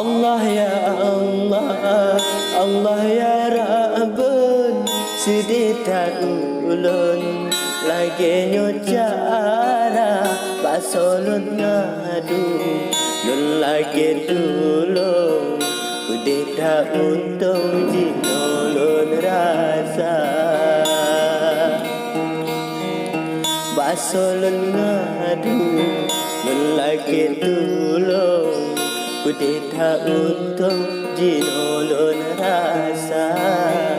Allah ya Allah, Allah ya Rabbun, sedita ulun lagi nyucara basolun ngadu nun lagi dulu kudeta untung jinolon rasa basolun ngadu nun lagi dulu kudeta untung jinolon rasa.